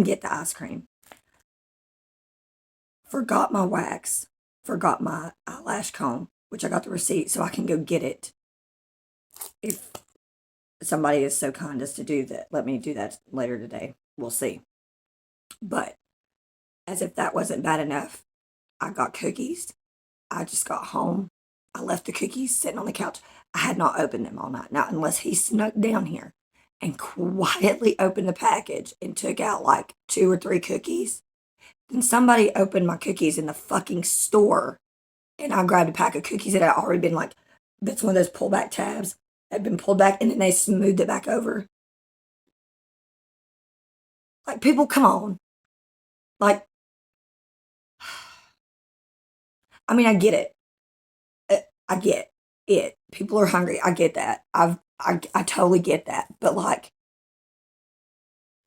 get the ice cream. Forgot my wax. Forgot my eyelash comb, which I got the receipt so I can go get it. If somebody is so kind as to do that, let me do that later today. We'll see. But as if that wasn't bad enough, I got cookies. I just got home. I left the cookies sitting on the couch. I had not opened them all night. Not unless he snuck down here and quietly opened the package and took out like 2 or 3 cookies. Then somebody opened my cookies in the fucking store, and I grabbed a pack of cookies that had already been like, that's one of those pullback tabs that had been pulled back, and then they smoothed it back over. Like, people, come on. Like, I mean, I get it. I get it. People are hungry. I get that. I totally get that. But like,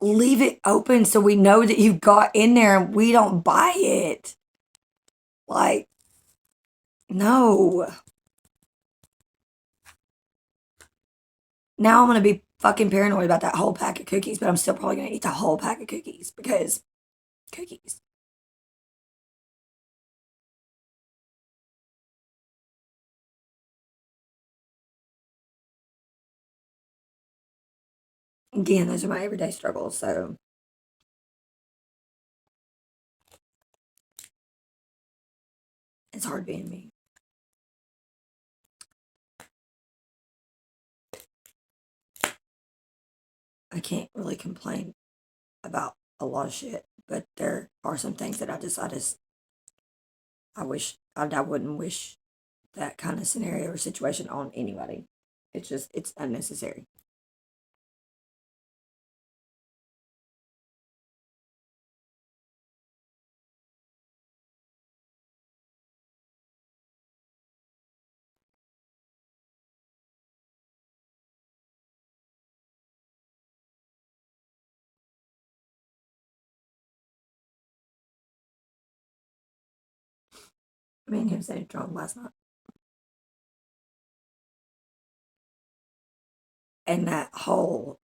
leave it open so we know that you got in there and we don't buy it. Like, no. Now I'm gonna be fucking paranoid about that whole pack of cookies, but I'm still probably gonna eat the whole pack of cookies because cookies. Again, those are my everyday struggles, so it's hard being me. I can't really complain about a lot of shit, but there are some things that I wish I wouldn't wish that kind of scenario or situation on anybody. It's unnecessary. I mean, him saying drunk last night. And that whole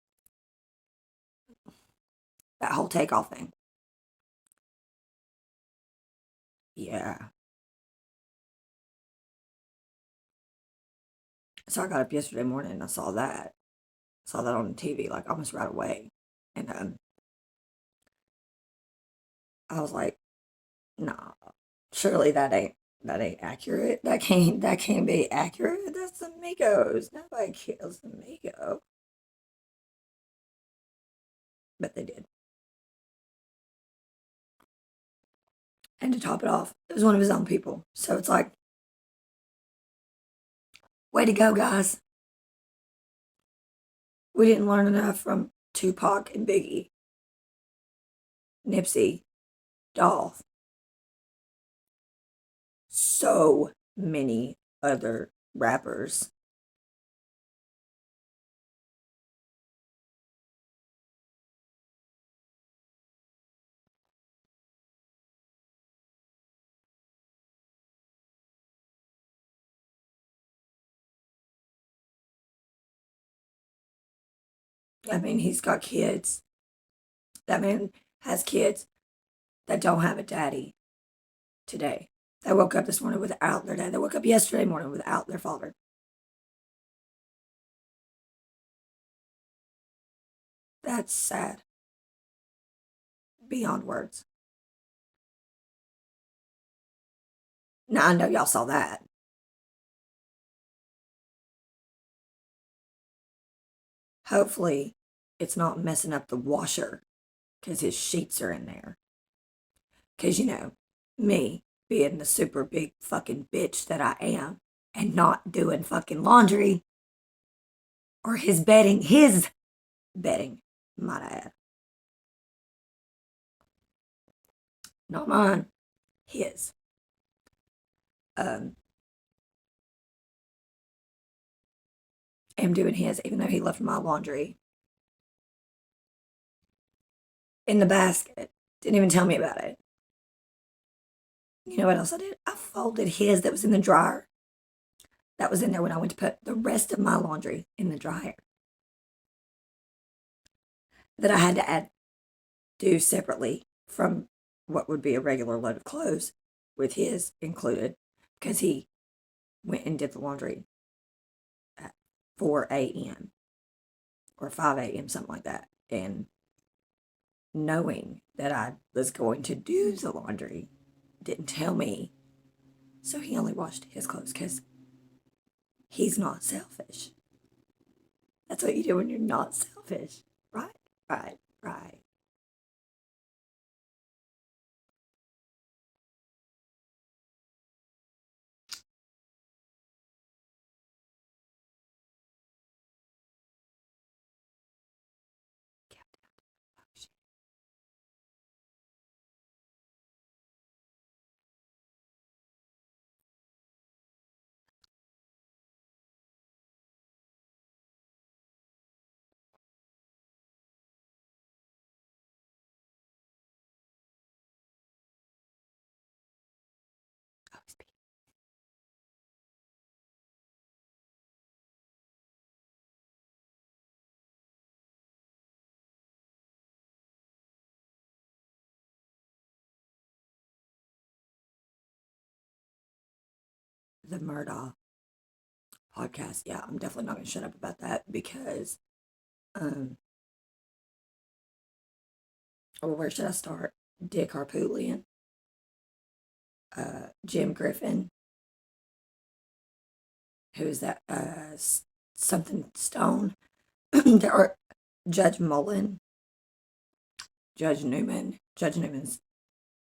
takeoff thing. Yeah. So I got up yesterday morning and I saw that. Saw that on the TV like almost right away. And I was like, nah, surely that ain't accurate. That can't be accurate. That's the Migos. Nobody kills the Migo. But they did. And to top it off, it was one of his own people. So it's like, way to go, guys. We didn't learn enough from Tupac and Biggie, Nipsey, Dolph, so many other rappers. I mean, he's got kids. That man has kids that don't have a daddy today. They woke up this morning without their dad. They woke up yesterday morning without their father. That's sad. Beyond words. Now, I know y'all saw that. Hopefully, it's not messing up the washer because his sheets are in there. Because, me being the super big fucking bitch that I am and not doing fucking laundry or his bedding, might I add. Not mine, his. Um, am doing his, even though he left my laundry in the basket. Didn't even tell me about it. You know what else I did? I folded his that was in the dryer. That was in there when I went to put the rest of my laundry in the dryer. That I had to add do separately from what would be a regular load of clothes with his included, because he went and did the laundry at 4 a.m. or 5 a.m., something like that. And knowing that I was going to do the laundry, didn't tell me. So he only washed his clothes because he's not selfish. That's what you do when you're not selfish. Right, right, right. The Murdaugh podcast. Yeah, I'm definitely not going to shut up about that because, well, where should I start? Dick Harpootlian, Jim Griffin, who is that? Something Stone, or Judge Mullen, Judge Newman. Judge Newman's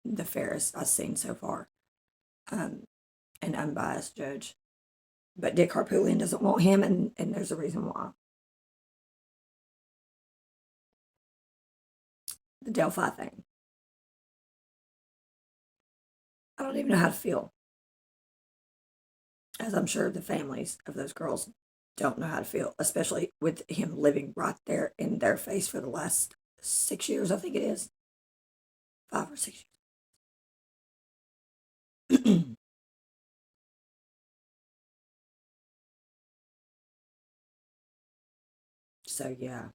the fairest I've seen so far, an unbiased judge. But Dick Harpootlian doesn't want him, and there's a reason why. The Delphi thing. I don't even know how to feel, as I'm sure the families of those girls don't know how to feel, especially with him living right there in their face for the last 6 years, I think it is. 5 or 6 years. So yeah.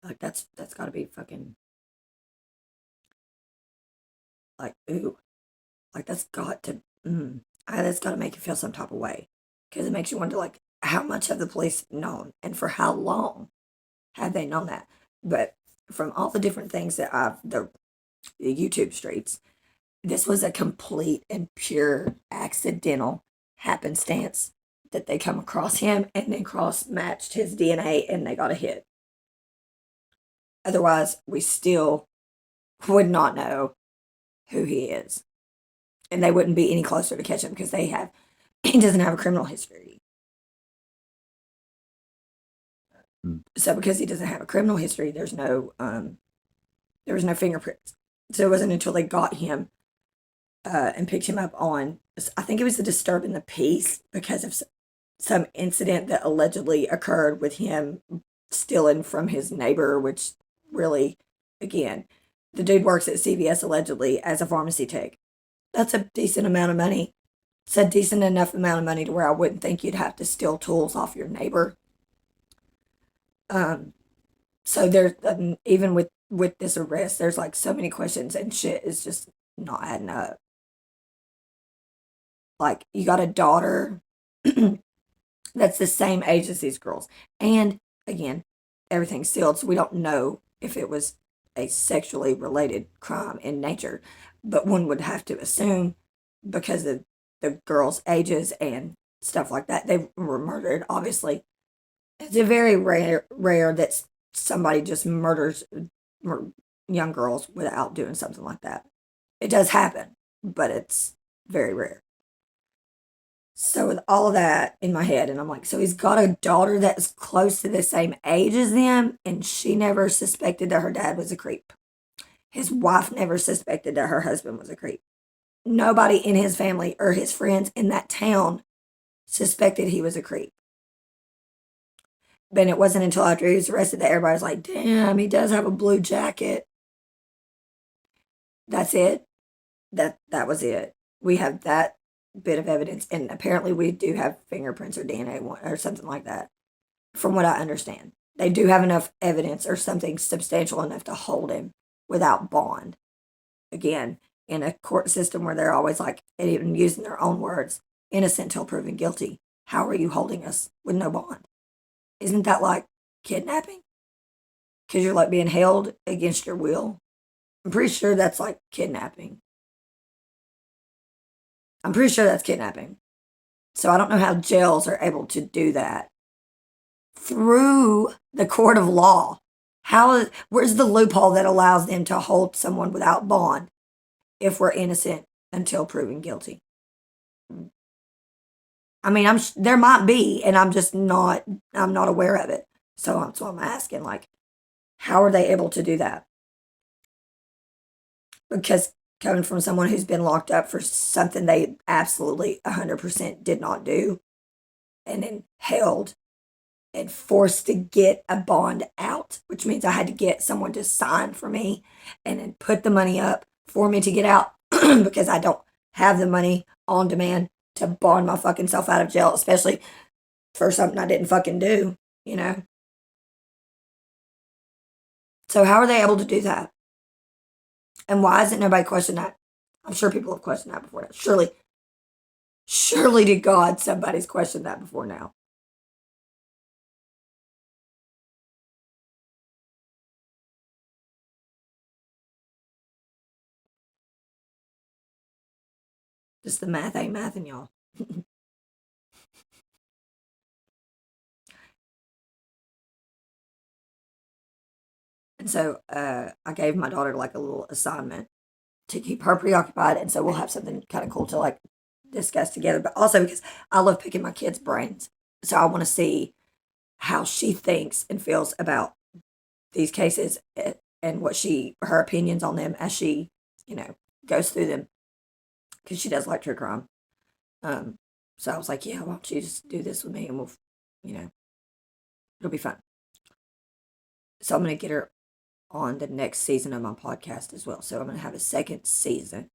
Like that's gotta be fucking like ooh. Like that's gotta make you feel some type of way. Because it makes you wonder like how much have the police known and for how long have they known that? But from all the different things that the YouTube streets, this was a complete and pure accidental happenstance that they come across him and then cross matched his DNA and they got a hit. Otherwise, we still would not know who he is. And they wouldn't be any closer to catch him because he doesn't have a criminal history. So because he doesn't have a criminal history, there was no fingerprints. So it wasn't until they got him and picked him up on, I think it was the disturbing the peace because of some incident that allegedly occurred with him stealing from his neighbor, which really, again, the dude works at CVS allegedly as a pharmacy tech. That's a decent amount of money. It's a decent enough amount of money to where I wouldn't think you'd have to steal tools off your neighbor. So there's even with this arrest, there's like so many questions and shit is just not adding up. Like you got a daughter that's the same age as these girls, and again, everything's sealed, so we don't know if it was a sexually related crime in nature, but one would have to assume because of the girls' ages and stuff like that, they were murdered. Obviously, it's a very rare that somebody just murders young girls without doing something like that. It does happen, but it's very rare. So with all of that in my head, and I'm like, so he's got a daughter that's close to the same age as them, and she never suspected that her dad was a creep. His wife never suspected that her husband was a creep. Nobody in his family or his friends in that town suspected he was a creep. But it wasn't until after he was arrested that everybody was like, damn, he does have a blue jacket. That's it. That was it. We have that bit of evidence, and apparently we do have fingerprints or DNA or something like that, from what I understand. They do have enough evidence or something substantial enough to hold him without bond. Again, in a court system where they're always like, and even using their own words, innocent till proven guilty. How are you holding us with no bond? Isn't that like kidnapping? Because you're like being held against your will. I'm pretty sure that's like kidnapping. I'm pretty sure that's kidnapping. So I don't know how jails are able to do that through the court of law. Where's the loophole that allows them to hold someone without bond if we're innocent until proven guilty? I mean, there might be, and I'm not aware of it. So I'm asking, like, how are they able to do that? Because coming from someone who's been locked up for something they absolutely 100% did not do, and then held and forced to get a bond out, which means I had to get someone to sign for me and then put the money up for me to get out because I don't have the money on demand to bond my fucking self out of jail, especially for something I didn't fucking do, you know? So how are they able to do that? And why hasn't nobody questioned that? I'm sure people have questioned that before now. Surely to God, somebody's questioned that before now. Just the math ain't mathing, y'all. And so I gave my daughter like a little assignment to keep her preoccupied. And so we'll have something kind of cool to like discuss together. But also because I love picking my kids' brains. So I want to see how she thinks and feels about these cases and what her opinions on them as she, goes through them. Because she does like true crime. So I was like, yeah, why don't you just do this with me and we'll, it'll be fun. So I'm going to get her on the next season of my podcast as well. So I'm going to have a second season,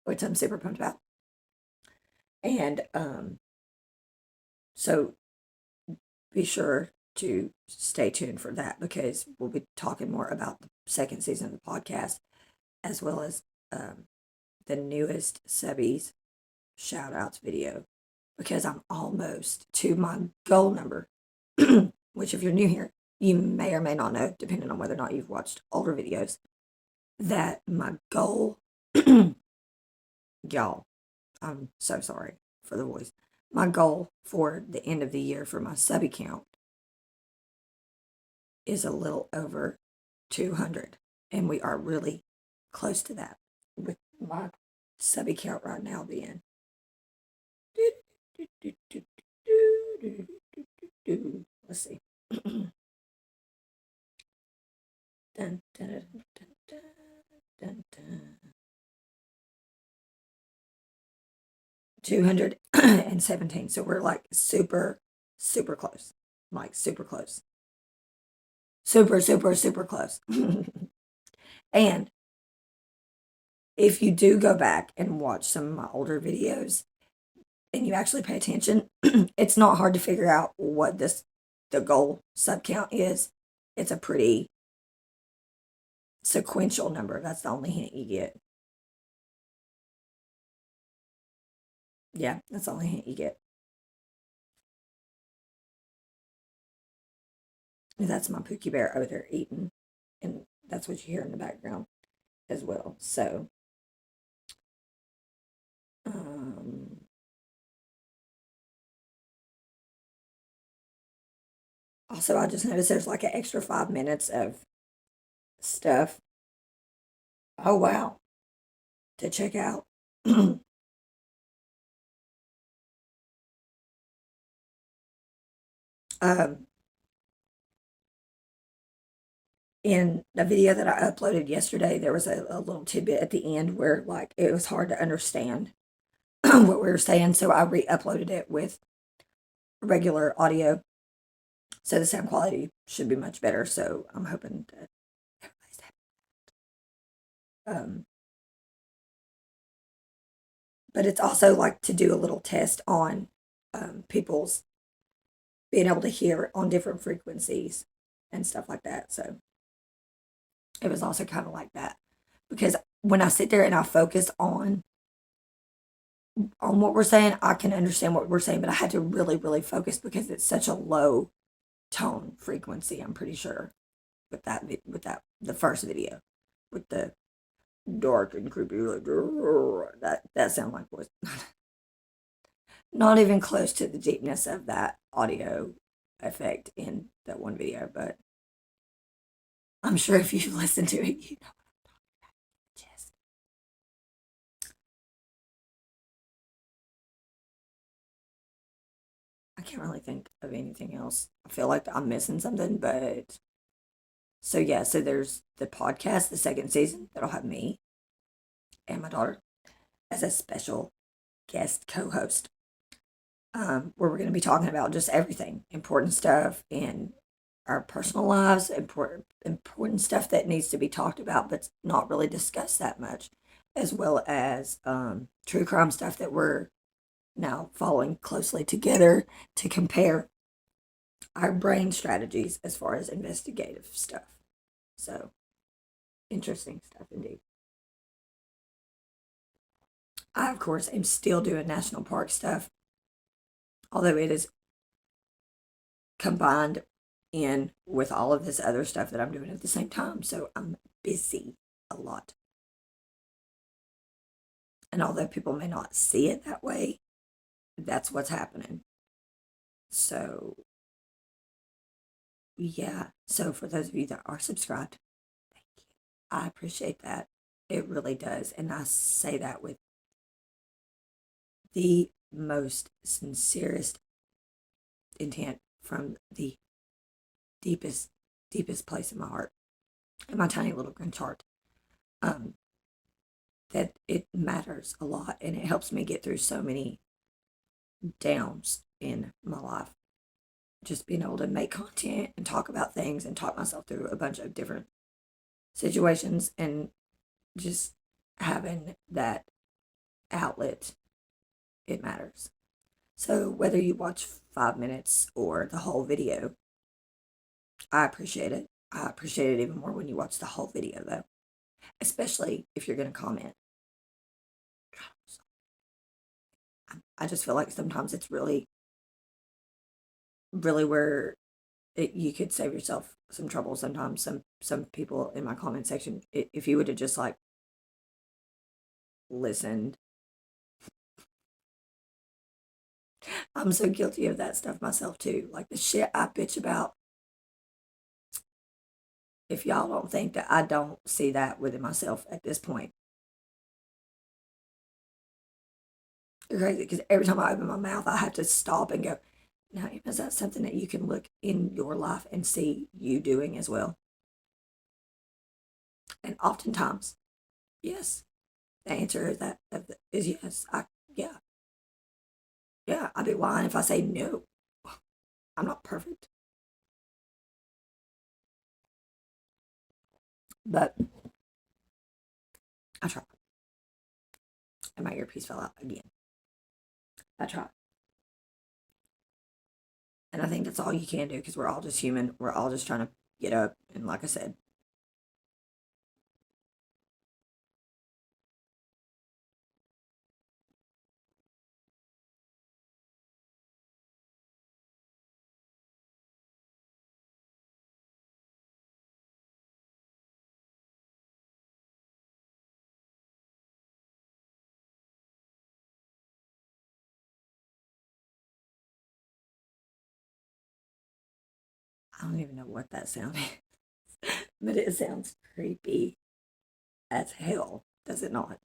which I'm super pumped about. And so be sure to stay tuned for that because we'll be talking more about the second season of the podcast as well as the newest Subbie's shout outs video because I'm almost to my goal number, which if you're new here, you may or may not know, depending on whether or not you've watched older videos, that my goal, y'all, I'm so sorry for the voice. My goal for the end of the year for my Subbie count is a little over 200. And we are really close to that with my Subbie count right now being. Let's see. Dun, dun, dun, dun, dun, dun. 217. So we're like super, super close. Like super close. Super, super, super close. And if you do go back and watch some of my older videos and you actually pay attention, it's not hard to figure out what the goal sub count is. It's a pretty sequential number. That's the only hint you get. Yeah, that's the only hint you get. That's my Pookie Bear over there eating. And that's what you hear in the background as well. So, also, I just noticed there's like an extra 5 minutes of stuff. Oh, wow. To check out. In the video that I uploaded yesterday, there was a little tidbit at the end where like it was hard to understand what we were saying, so I re-uploaded it with regular audio. So the sound quality should be much better. So I'm hoping that everybody's happy. but it's also like to do a little test on people's being able to hear on different frequencies and stuff like that. So it was also kind of like that because when I sit there and I focus on what we're saying, I can understand what we're saying, but I had to really, really focus because it's such a low tone frequency. I'm pretty sure with that the first video with the dark and creepy like, that sound like was not even close to the deepness of that audio effect in that one video, but I'm sure if you listen to it, you know what I'm talking about. Just I can't really think of anything else. I feel like I'm missing something, but so yeah, so there's the podcast, the second season, that'll have me and my daughter as a special guest co-host, where we're going to be talking about just everything, important stuff in our personal lives, important stuff that needs to be talked about, but not really discussed that much, as well as true crime stuff that we're now following closely together to compare our brain strategies as far as investigative stuff. So interesting stuff indeed. I, of course, am still doing national park stuff, although it is combined in with all of this other stuff that I'm doing at the same time. So I'm busy a lot. And although people may not see it that way, that's what's happening. So, yeah. So, for those of you that are subscribed, thank you. I appreciate that. It really does. And I say that with the most sincerest intent from the deepest, deepest place in my heart, in my tiny little Grinch heart, that it matters a lot and it helps me get through so many downs in my life. Just being able to make content and talk about things and talk myself through a bunch of different situations and just having that outlet, it matters. So whether you watch 5 minutes or the whole video, I appreciate it. I appreciate it even more when you watch the whole video, though, especially if you're going to comment. I just feel like sometimes it's really, really where you could save yourself some trouble. Sometimes some people in my comment section, if you would have just like listened, I'm so guilty of that stuff myself too. Like the shit I bitch about. If y'all don't think that I don't see that within myself at this point, you're crazy. Because every time I open my mouth, I have to stop and go, now, is that something that you can look in your life and see you doing as well? And oftentimes, yes, the answer is is yes. Yeah, yeah. I'd be lying if I say no. I'm not perfect, but I try. And my earpiece fell out again. I try. And I think that's all you can do because we're all just human. We're all just trying to get up. And like I said, I don't even know what that sound is, but it sounds creepy as hell, does it not?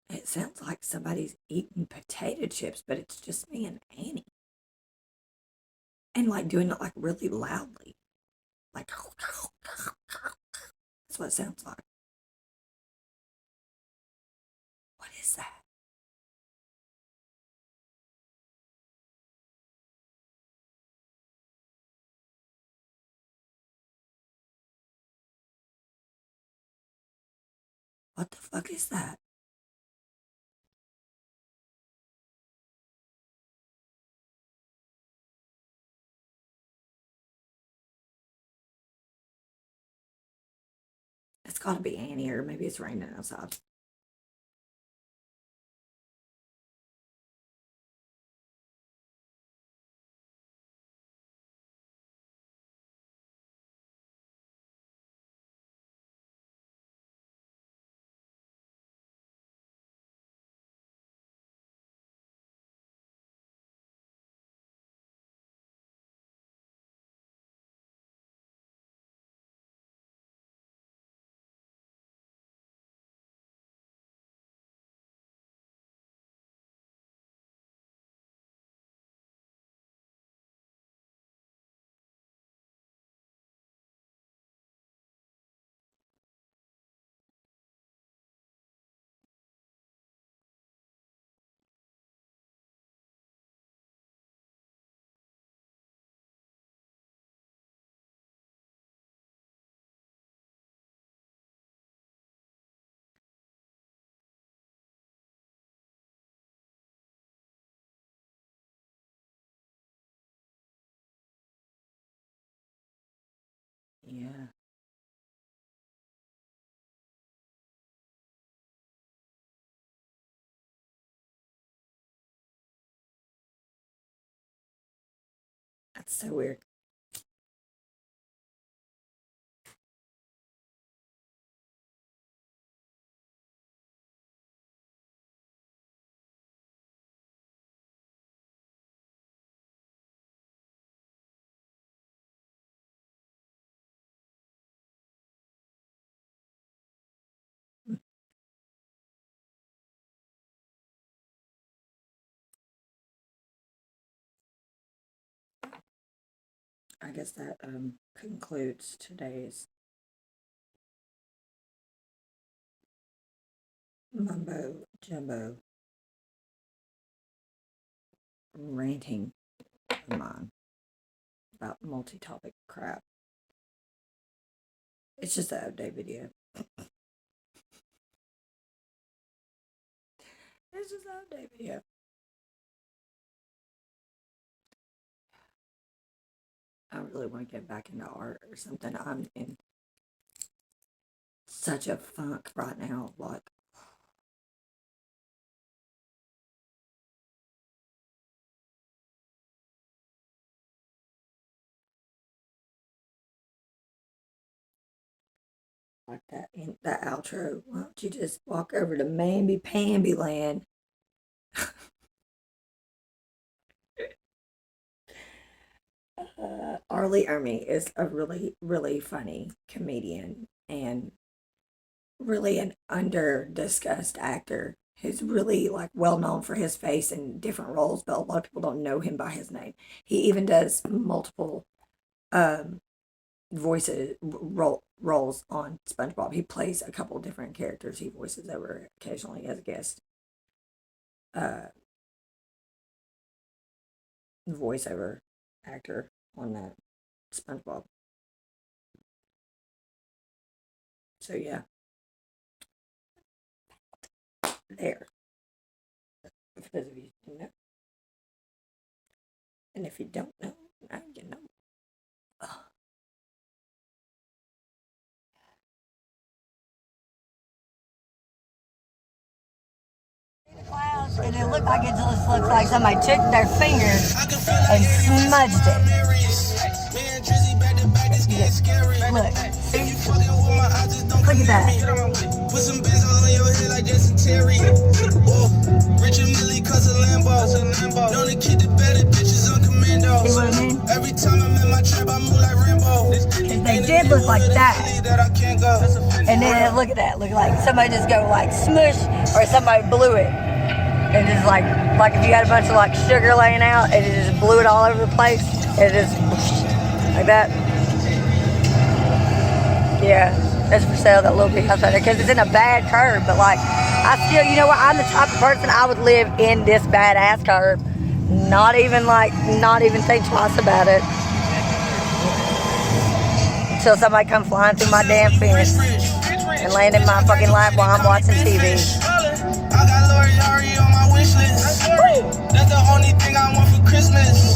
It sounds like somebody's eating potato chips, but it's just me and Annie. And like doing it like really loudly. Like, that's what it sounds like. is that? What the fuck is that? It's gotta be Annie, or maybe it's raining outside. Yeah. That's so weird. I guess that concludes today's mumbo jumbo ranting of mine about multi-topic crap. It's just an update video. It's just an update video. I really want to get back into art or something. I'm in such a funk right now. Like that in that outro. Why don't you just walk over to Mamby Pamby Land? Arlie Ermy is a really, really funny comedian and really an under-discussed actor who's really like well known for his face in different roles, but a lot of people don't know him by his name. He even does multiple um, roles on SpongeBob. He plays a couple different characters. He voices over occasionally as a guest voiceover actor on that SpongeBob. So yeah, there. For those of you who know, and if you don't know, now you know. Ugh. Clouds, and it looked like it just looks like somebody took their finger and smudged it. Look, see? Look at that. Put some biz on your head like dysentery. Richard Millie cause a Lambo. Don't keep the better bitches on commando. See what I mean? Every time I'm in my trap, I move like Rambo. They did look like that. And then look at that. Look like somebody just go like smush, or somebody blew it. And just like if you had a bunch of like sugar laying out and it just blew it all over the place. And it just like that. Yeah, that's for sale, that little big house right there, because it's in a bad curve, but like I still, you know what? I'm the type of person I would live in this badass curb. Not even think twice about it. Until somebody come flying through my damn fence and land in my fucking lap while I'm watching TV. I got L'Oreal on my wish list. That's the only thing I want for Christmas.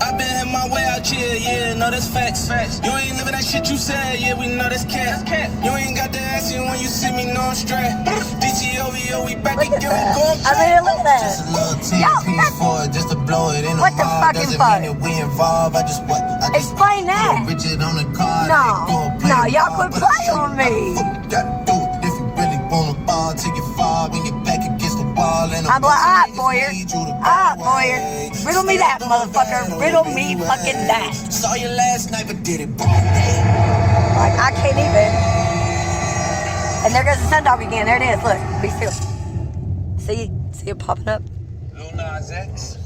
I've been in my way out here, yeah, no, that's facts. You ain't living that shit you said, yeah, we know that's cat. You ain't got the ass in when you see me, no, I'm straight. DTOVO, we back again, we going I mean, look at that. just a little TP for it, just to blow it in the What the mall. fucking Doesn't fuck? mean that we involved, I just Explain that. Richard on the car. No, y'all quit playing on me. Gotta do it if you really wanna ball, take it far, when you're back against the wall. And I'm like, alright, Boyer. Riddle me that, motherfucker. Riddle me fucking that. Saw you last night, but did it wrong. Like, I can't even. And there goes the sundog again. There it is. Look, be still. See it popping up? Lil Nas X.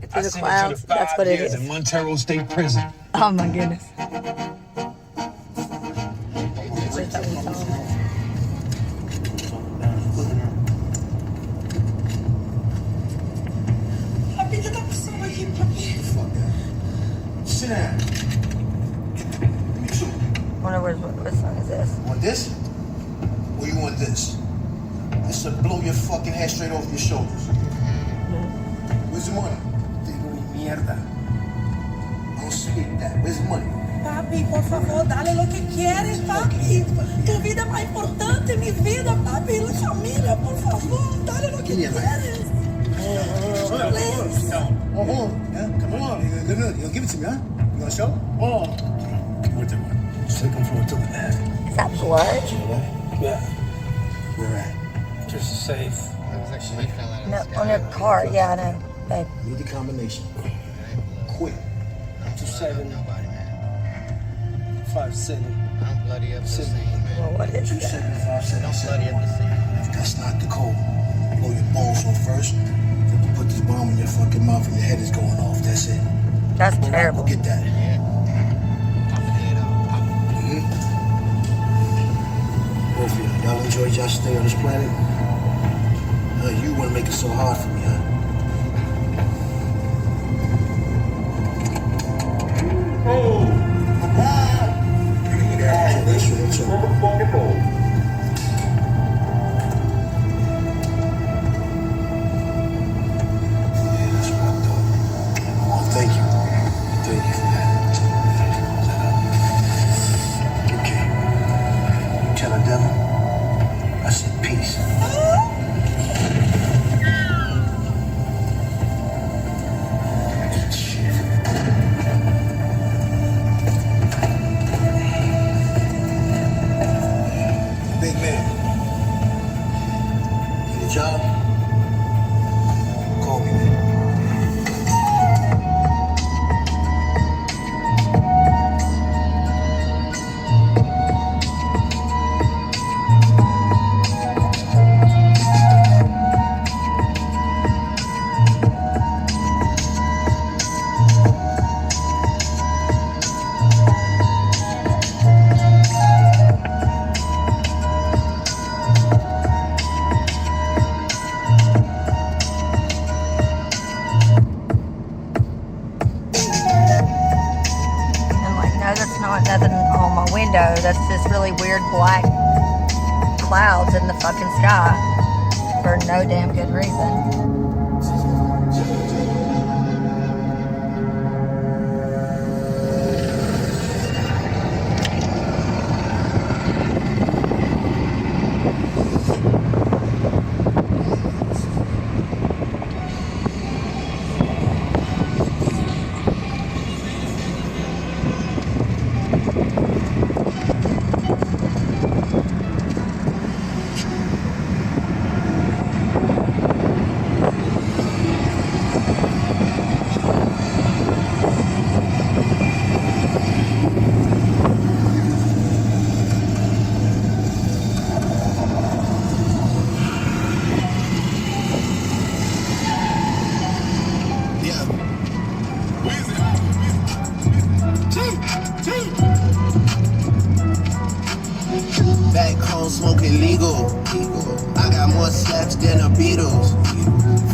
Through the clouds. That's what it is. In Montero State Prison. Oh my goodness. Sit down. Me too. I wonder what song is this? Want this? Or you want this? This will blow your fucking head straight off your shoulders. Where's the money? Digo mierda. Don't speak that. Where's the money? Papi, por favor, dale lo que quieres, papi. Tu vida es más importante, mi vida, papi. La familia, por favor, dale lo que quieres. Please. Come on. You gonna give it to me, huh? You gonna show? What's it? Just take him for a tour. Is that blood? Yeah. Where at? Just safe. No, on your car. Yeah, I know. Babe. Need the combination. Quick. 27, 57. Don't bloody up the scene, man. Well, what is that? 275, Don't bloody up the scene. That's not the code. Blow your balls off first. Then you put this bomb in your fucking mouth and your head is going off. That's it. That's terrible. We'll get that. Yeah. Pop the head off. Pop it. Both of y'all enjoyed y'all stay on this planet? You want to make it so hard for me, huh? That's right, too. Thank you. Thank you for that. Okay. Tell the devil I said peace. Shit. Big man. Need a job? Call me, man. Nothing on my window. That's just really weird black clouds in the fucking sky for no damn good reason. Back home smoking legal. I more slaps than the Beatles.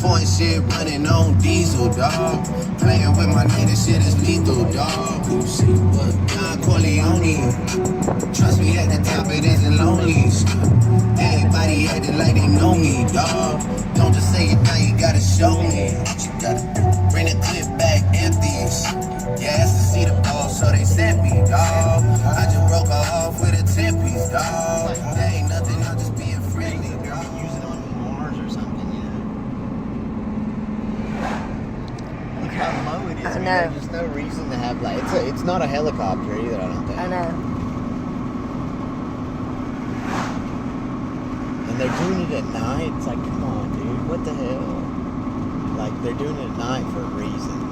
Foreign shit running on diesel, dog. Playing with my nigga, this shit is lethal, dog. Don Corleone. Trust me, at the top it isn't lonely. Everybody acting like they know me, dog. Don't just say it now, you gotta show me. You gotta bring the clip back empty. Yeah, asked to see the ball, so they sent me, dog. I just broke her off with a 10-piece, dog. There ain't nothing, I'm just being friendly, dog. Use it on Mars or something, Look how low it is. I know. There's no reason to have like it's not a helicopter either. I don't think. I know. And they're doing it at night. It's like, come on, dude, what the hell? Like they're doing it at night for a reason.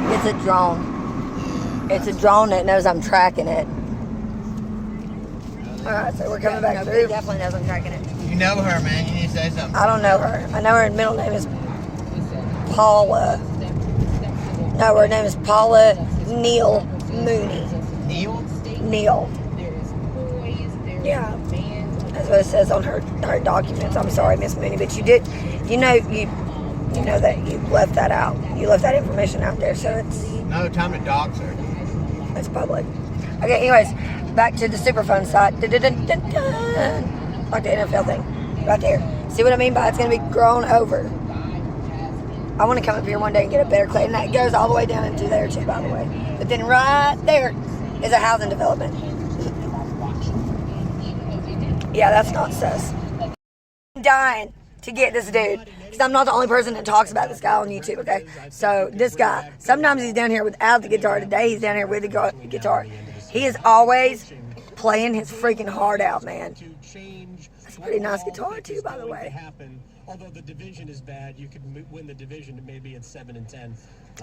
It's a drone. It's a drone that knows I'm tracking it. Alright, so we're coming back through. Definitely knows I'm tracking it. You know her, man. You need to say something. I don't know her. I know her middle name is Paula. No, her name is Paula Neal Mooney. Neil? Neal. Yeah. That's what it says on her documents. I'm sorry, Miss Mooney, but you know that you left that out. You left that information out there, so No time to dox her. it's public. Okay, anyways, back to the Superfund site. Like the NFL thing. Right there. See what I mean by it's going to be grown over. I want to come up here one day and get a better clay. And that goes all the way down into there too, by the way. But then right there is a housing development. Yeah, that's not sus. I'm dying to get this dude. Because I'm not the only person that talks about this guy on YouTube, okay? So, this guy, sometimes he's down here without the guitar. Today, he's down here with the guitar. He is always playing his freaking heart out, man. That's a pretty nice guitar, too, by the way. Although the division is bad, you could win the division maybe in 7-10.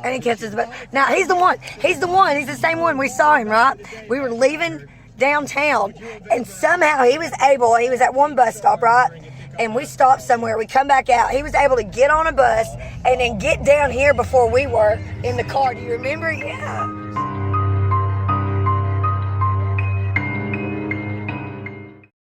And he catches the ball. Now, he's the one. He's the same one. We saw him, right? We were leaving downtown, and somehow he was at one bus stop, right? And we stopped somewhere. We come back out. He was able to get on a bus and then get down here before we were in the car. Do you remember? Yeah.